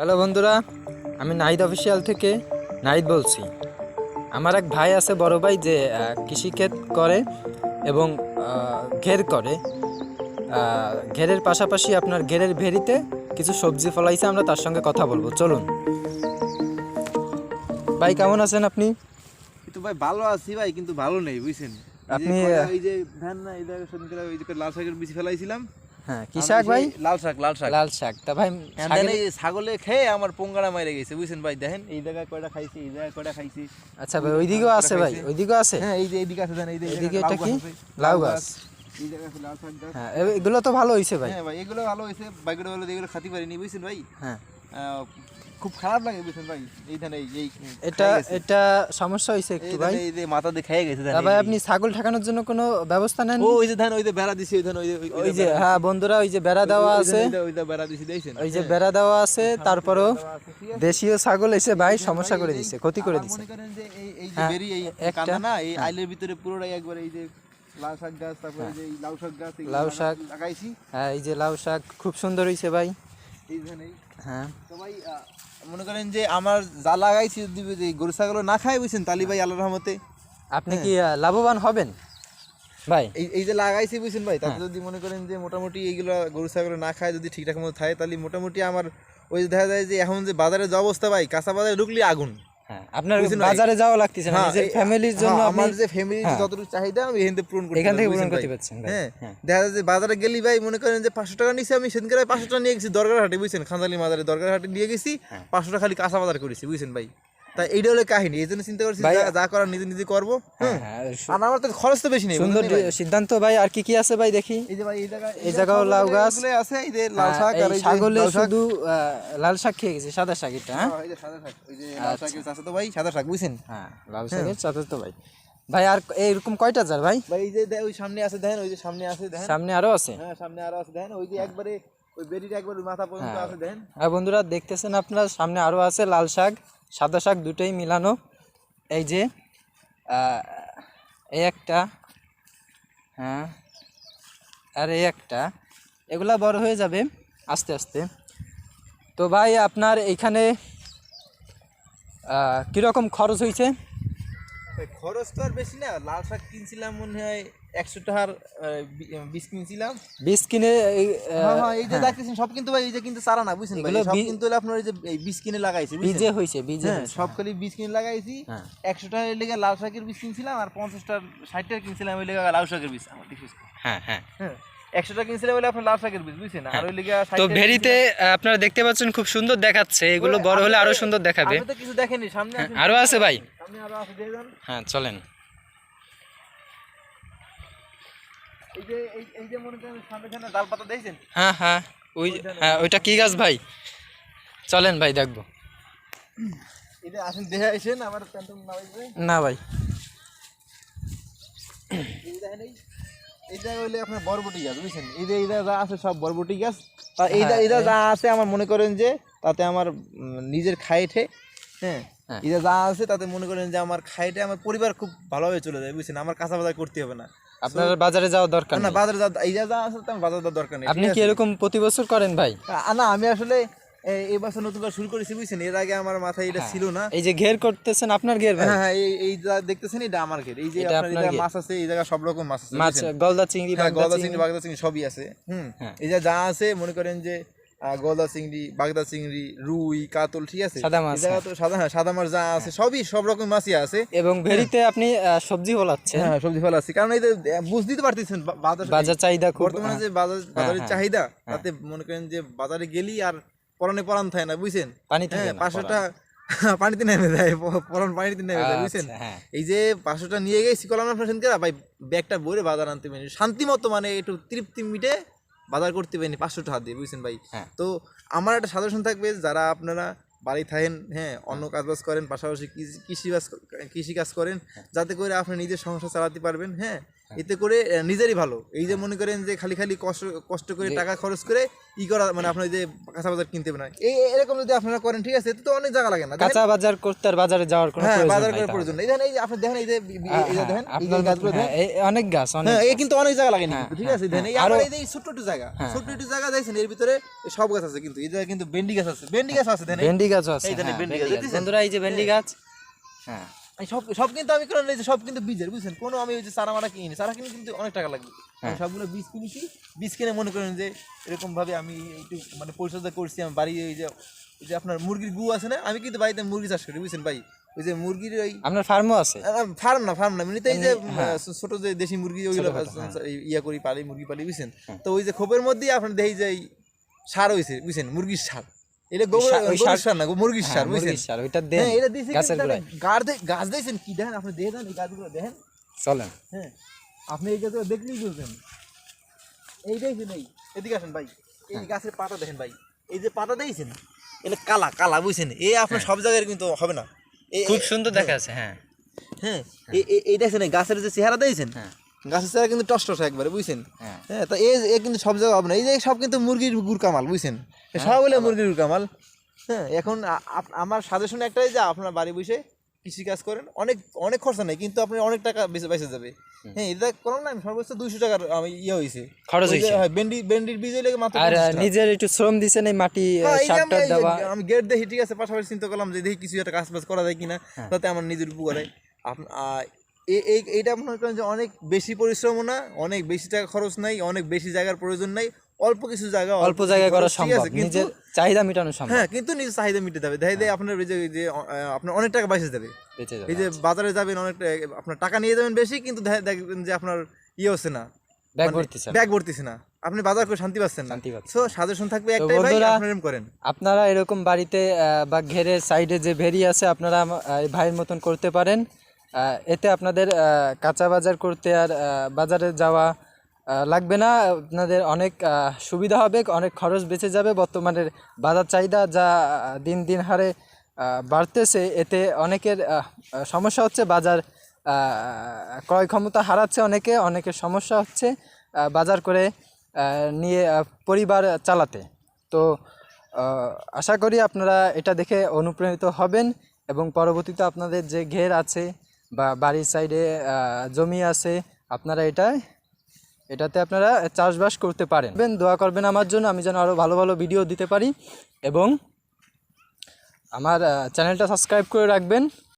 Hello বন্ধুরা, আমি Nahid official থেকে নাহিদ বলছি। আমার এক ভাই আছে, বড় ভাই, যে কৃষিক্ষেত করে এবং ঘের করে। ঘেরের পাশাপাশি আপনার ঘেরের ভেরিতে কিছু সবজি ফলাইছে। আমরা তার সঙ্গে কথা বলবো, চলুন। ভাই কেমন আছেন আপনি? কিন্তু ভাই ভালো আছি ভাই, কিন্তু ভালো নেই বুঝছেন। আপনি এই যে ধান না, এই জায়গায় সেদিনকে ওই যে লাল শাকের বীজ ফেলাইছিলাম। হ্যাঁ, কি শাক ভাই? লাল শাক, লাল শাক। লাল শাক। তা ভাই এই ছাগলে খেয়ে আমার পোঙ্গাড়া মাইরে গেছে বুঝছেন ভাই। দেখেন এই জায়গায় কয়টা খাইছি, এই জায়গায় কয়টা খাইছি। আচ্ছা ভাই, ওইদিকেও আছে ভাই, ওইদিকেও আছে। হ্যাঁ, এই যে এইদিকে আছে, দেন এইদিকে এটা কি? লাউ গাছ। এই জায়গায় আছে লাল শাক গাছ। হ্যাঁ, এগুলো তো ভালো হয়েছে ভাই। হ্যাঁ ভাই, এগুলো ভালো হয়েছে। বাইকটা ভালো, এগুলো খাতে পারিনি বুঝছেন ভাই। হ্যাঁ, খুব খারাপ লাগে বুঝছেন ভাই। এই ধান এই এটা সমস্যা হয়েছে একটু ভাই। এই যে মাথা দিয়ে খেয়ে গেছে। ভাই আপনি ছাগল ঠেকানোর জন্য কোনো ব্যবস্থা নেন? ওই যে ধান, ওই যে বেড়া দিছি, ওই ধান, ওই যে, হ্যাঁ বন্ধুরা, ওই যে বেড়া দেওয়া আছে, ওই যে বেড়া দিছি দেখছেন। ওই যে বেড়া দেওয়া আছে, তারপরেও দেশীয় ছাগল এসে ভাই সমস্যা করে দিচ্ছে, ক্ষতি করে দিচ্ছে। মনে করেন যে এই যে বেরি, এই কান্দা না, এই আইলের ভিতরে পুরোটাই একবার এই যে লাল শাক গাছ, তারপরে যে লাউ শাক গাছ, লাউ শাক লাগাইছি। হ্যাঁ, এই যে লাউ শাক খুব সুন্দর হয়েছে ভাই। এই ধানেই হ্যাঁ, তো ভাই মনে করেন যে আমার যা লাগাইছি যদি গরু ছাগল না খায় বুঝছেন, তালি ভাই আল্লাহর রহমতে আপনি কি লাভবান হবেন ভাই? এই যে লাগাইছি বুঝছেন ভাই, তাতে যদি মনে করেন যে মোটামুটি এইগুলো গরু ছাগল না খায়, যদি ঠিকঠাক মতো থাকে, তাহলে মোটামুটি আমার ওই দেখা যায় যে এখন যে বাজারে যে অবস্থা ভাই, কাঁচা বাজারে ঢুকলি আগুন। হ্যাঁ, আপনার বাজারে যাওয়া লাগতেছে না, নিজের ফ্যামিলির জন্য। আমার যে ফ্যামিলির যতটুকু চাহিদা আমি এখান থেকে পূরণ করতে এখান থেকে পূরণ করতে পারছেন ভাই। হ্যাঁ, দেখা যায় যে বাজারে গেলি ভাই, মনে করেন যে 500 টাকা নিছি, আমি সেদিনকে 500 টাকা নিয়ে গেছি দরগার হাটে বুঝছেন, খানজালি বাজারে দরগার হাটে নিয়ে গেছি, 500 টাকা খালি কাঁচা বাজার করেছি বুঝছেন ভাই। তাই এইটা হলো কাহিনী। এই জন্য চিন্তা করছি যা করার নিজে নিজে করবো। হ্যাঁ, আর আমার তো খরচ তো বেশি নেই। সুন্দর সিদ্ধান্ত ভাই। আর কি কি আছে ভাই দেখি? এই যে ভাই এই জায়গাও লাউ গাছ আছে, এই যে লাল শাক, আর এই ছাগলে শুধু লাল শাক খেয়ে গেছে, সাদা শাক এটা। হ্যাঁ, এই যে সাদা শাক, এই যে লাল শাকের চাষা তো ভাই সাদা শাক বুঝছেন। হ্যাঁ, লাল শাকের চাচা তো ভাই। ভাই আর এইরকম কয়টা জার ভাই? ভাই এই যে ওই সামনে আছে দেখেন, ওই যে সামনে আছে দেখেন, সামনে আরো আছে। হ্যাঁ সামনে আরো আছে দেখেন, ওই যে একবারে ওই বেরিটা একবারে মাথা পর্যন্ত আছে দেখেন। হ্যাঁ বন্ধুরা, দেখতেছেন আপনারা, সামনে আরো আছে লাল শাক, সাদা শাক, দুটোই মিলানো। এই যে এই একটা, হ্যাঁ, আর এই একটা। এগুলা বড় হয়ে যাবে আস্তে আস্তে। তো ভাই আপনার এইখানে কীরকম খরচ হয়েছে? খরচ তো আর বেশি না, লাল শাক কিনছিলাম মনে হয় 100 টাকার বীজ কিনছিলাম। বীজ কিনে হ্যাঁ, এই যে দেখতেছেন সব কিন্তু ভাই, এই যে কিন্তু চারা না বুঝছেন ভাই, সব কিন্তু আপনার এই যে এই বীজ কিনে লাগাইছি, বীজে হয়েছে, বীজে সব খালি বীজ কিনে লাগাইছি। 100 টাকার লেগে লাল শাকের বীজ কিনছিলাম, আর 50 টাকা 60 টাকা কিনছিলাম ওই লেগে লাউ শাকের বীজ। আমার দেখছিস? হ্যাঁ হ্যাঁ, 100 টাকা কিনছিলাম বলে আপনার লাল শাকের বীজ বুঝছেন, আর ওই লেগে তো ভেরিতে আপনারা দেখতে পাচ্ছেন খুব সুন্দর দেখাচ্ছে। এগুলো বড় হলে আরো সুন্দর দেখাবে। আমি তো কিছু দেখেনি, সামনে আরো আছে ভাই, সামনে আরো আছে দেখুন। হ্যাঁ চলেন। এই যে মনে করেন সামনে ডাল পাতা দেখছেন। হ্যাঁ হ্যাঁ, ওইটা কি গাছ ভাই? চলেন ভাই দেখবো। এই যে আসেন দেখে আসেন, আমার প্যান্টন না বাজবে না ভাই। এই দেখেন, এইটা হইলে আপনার বরবটি গাছ বুঝছেন। এই যে এইটা যা আছে সব বরবটি গাছ। আর এইটা যা আছে আমার মনে করেন যে তাতে আমার নিজের খাইটে, হ্যাঁ, এটা যা আছে তাতে মনে করেন যে আমার খাইটে আমার পরিবার খুব ভালোভাবে চলে যায় বুঝছেন। আমার কাঁচা বাজার করতে হবে না, আপনার বাজারে যাওয়ার দরকার না, বাজারে এইটা যা আছে তো বাজার যাওয়ার দরকার নেই। আপনি কি এরকম প্রতি বছর করেন ভাই? না, আমি আসলে এই বছর নতুন করে শুরু করেছি বুঝছেন। এর আগে আমার মাথায় এটা ছিল না। এই যে ঘের করতেছেন, আপনার ঘের ভাই? হ্যাঁ, এই যা দেখতেছেন এটা আমার ঘের। এই যে আপনার মাছ আছে, এই জায়গা সব রকম মাছ আছে, মাছ গলদা চিংড়ি, গলদা চিংড়ি, বাগদা চিংড়ি সবই আছে। এই যে যা আছে মনে করেন যে গলদা চিংড়ি, বাগদা চিংড়ি, রুই, কাতল, ঠিক আছে, সাদা মাছ, তো সাদা মাছ যা আছে সবই সব রকম মাছই আছে। এবং ভেরিতে আপনি সবজি ফলাচ্ছেন? হ্যাঁ, সবজি ফলাচ্ছি, কারণ এই যে বুঝতে তো পারতেছেন বাজার চাহিদা বর্তমানে যে বাজারের চাহিদা, তাতে মনে করেন যে বাজারে গেলি আর পরানে পরান থাকে না বুঝছেন। পানি 500টা পানিতে নেমে যায়, পরান পানিতে নেমে যায় বুঝছেন। এই যে 500টা নিয়ে গেছি কলাম ভাই, ব্যাগটা ভরে বাজার আনতে পারি শান্তি মতো, মানে একটু তৃপ্তি মিটে বাজার করতে পারিনি 500 টাকা দিয়ে বুঝছেন ভাই। তো আমার একটা সাজেশন থাকবে, যারা আপনারা বাড়ি থাকেন, হ্যাঁ, অন্য কাজবাজ করেন, পাশাপাশি কৃষি কাজ করেন, যাতে করে আপনি নিজের সংসার চালাতে পারবেন। হ্যাঁ, এতে করে নিজেরই ভালো। এই যে মনে করেন যে খালি খালি কষ্ট কষ্ট করে টাকা খরচ করে করা মানে আপনার যে কাঁচা বাজার কিনতে হবে না, এরকম যদি আপনারা করেন ঠিক আছে, এতে তো অনেক জায়গা লাগে না। কাঁচা বাজার করতে আর বাজারে যাওয়ার কোনো হ্যাঁ, প্রয়োজন বাজার নাই করার তাহলে। প্রয়োজন নেই। দেখেন এই যে আপনি দেখেন এই যে এই যে দেখেন এই যে আপনার গাছগুলো দেখেন, হ্যাঁ, অনেক গাছ অনেক হ্যাঁ, এই গাছ। কিন্তু অনেক জায়গা লাগে কিন্তু, ঠিক আছে। দেখেন এই আরো- আমার এই যে ছোট্ট একটু জায়গা, ছোট্ট একটু জায়গা দেখছেন, এর ভিতরে এই সব গাছ আছে কিন্তু। এই জায়গায় কিন্তু ভেন্ডি গাছ আছে, ভেন্ডি গাছ আছে দেখেন, ভেন্ডি গাছও আছে, এই দেখেন হ্যাঁ, ভেন্ডি ভেন্ডি গাছ গাছ। দেখছেন? বন্ধুরা এই যে ভেন্ডি গাছ, হ্যাঁ এই সব সব কিন্তু আমি কোনো এই যে সব কিন্তু বীজের, বুঝছেন, কোনো আমি ওই যে চারা মারা কিনি, চারা কিনে কিন্তু অনেক টাকা লাগবে। আমি সবগুলো বীজ কিনেছি, বীজ কিনে মনে করেন যে এরকম ভাবে আমি একটু মানে পরিচর্যা করছি। আমি বাড়ি ওই যে আপনার মুরগির গু আছে না, আমি কিন্তু বাড়িতে মুরগি চাষ করি, বুঝছেন ভাই। ওই যে মুরগির ওই আপনার ফার্মও আছে? ফার্ম না এমনিতে এই যে ছোট যে দেশি মুরগি ওইগুলো ইয়া করি, পালি মুরগি পালি, বুঝছেন। তো ওই যে খোপের মধ্যেই আপনার দেখি যে এই সার হয়েছে, বুঝছেন, মুরগির সার। এটা গোবর সার না, মুরগির সার, বুঝছেন। মুরগির সার, ওইটা দেন হ্যাঁ, এটা দিয়েছি গাছের গোড়ায়। গাছ দিয়েছেন কি দেখেন, আপনি দেখেন এই গাছগুলো দেখেন, চলেন। হ্যাঁ, আপনি এই গাছগুলো দেখলেই বুঝবেন। এই দেখছেন, এই এদিকে আসেন ভাই, এই গাছের পাতা দেখেন ভাই, এই যে পাতা দিয়েছেন এটা কালা কালা, বুঝছেন। এই আপনার সব জায়গায় কিন্তু হবে না। খুব সুন্দর দেখা আছে, হ্যাঁ হ্যাঁ, এই দেখছেন এই গাছের যে চেহারা দিয়েছেন, গাছের চেহারা কিন্তু টস টস একবারে, বুঝছেন। হ্যাঁ, তো এ কিন্তু সব জায়গায় হবে না। এই যে সব কিন্তু মুরগির গুড় কামাল, বুঝছেন, সব বলে মুরগির গুড় কামাল। হ্যাঁ, এখন আমার সাজেশন একটাই যে আপনার বাড়ি বসে কৃষি কাজ করেন, অনেক অনেক খরচা নেই কিন্তু আপনি অনেক টাকা বেঁচে যাবে। হ্যাঁ, এটা করলাম না আমি, সর্বোচ্চ 200 টাকার আমি ইয়ে হয়েছে, খরচ হয়েছে। হ্যাঁ, ভেন্ডির বীজ লেগে মাত্র আর 50 টাকা। নিজের একটু শ্রম দিছেন এই মাটি হ্যাঁ, এই যে সারটা দেওয়া। আমি গেট দেখি, ঠিক আছে, পাশাপাশি চিন্তা করলাম যে দেখি কিছু একটা কাজ বাজ করা যায় কিনা, তাতে আমার নিজের উপকার হয়। এইটা মনে করেন যে অনেক বেশি পরিশ্রমও না, অনেক বেশি টাকা খরচ নাই, অনেক বেশি জায়গার প্রয়োজন নাই, অল্প কিছু জায়গা, অল্প জায়গায় করা ঠিক সম্ভব, আছে, কিন্তু নিজের চাহিদা মেটানো সম্ভব। হ্যাঁ, কিন্তু নিজের চাহিদা মিটে যাবে। দেখা যায় আপনার যে আপনার অনেক টাকা বেঁচে যাবে। বেঁচে যাবে। এই যে বাজারে যাবেন অনেক আপনার টাকা নিয়ে যাবেন বেশি, কিন্তু দেখবেন যে আপনার ইয়ে হচ্ছে না, ব্যাগ ভর্তিছে না। ব্যাগ ভর্তিছে না, আপনি বাজার করে শান্তি পাচ্ছেন না। শান্তি পাচ্ছেন। সো সাজেশন থাকবে একটাই ভাই, বন্ধুরা, আপনারা এরকম করেন। আপনারা এরকম বাড়িতে বা ঘেরের সাইডে যে ভেরি আছে আপনারা এই ভাইয়ের মতন করতে পারেন। এতে আপনাদের কাঁচা বাজার করতে আর বাজারে যাওয়া লাগবে না, আপনাদের অনেক সুবিধা হবে, অনেক খরচ বেঁচে যাবে। বর্তমানের বাজার চাহিদা যা দিন দিন হারে বাড়তেছে, এতে অনেকের সমস্যা হচ্ছে, বাজার ক্রয় ক্ষমতা হারাচ্ছে, অনেকের সমস্যা হচ্ছে বাজার করে নিয়ে পরিবার চালাতে। তো আশা করি আপনারা এটা দেখে অনুপ্রাণিত হবেন এবং পরবর্তীতে আপনাদের যে ঘের আছে বা বাড়ির সাইডে জমি আছে, আপনারা এটাতে আপনারা চাষবাস করতে পারেন। দোয়া করবেন আমার জন্য, আমি যেন আরও ভালো ভালো ভিডিও দিতে পারি, এবং আমার চ্যানেলটা সাবস্ক্রাইব করে রাখবেন।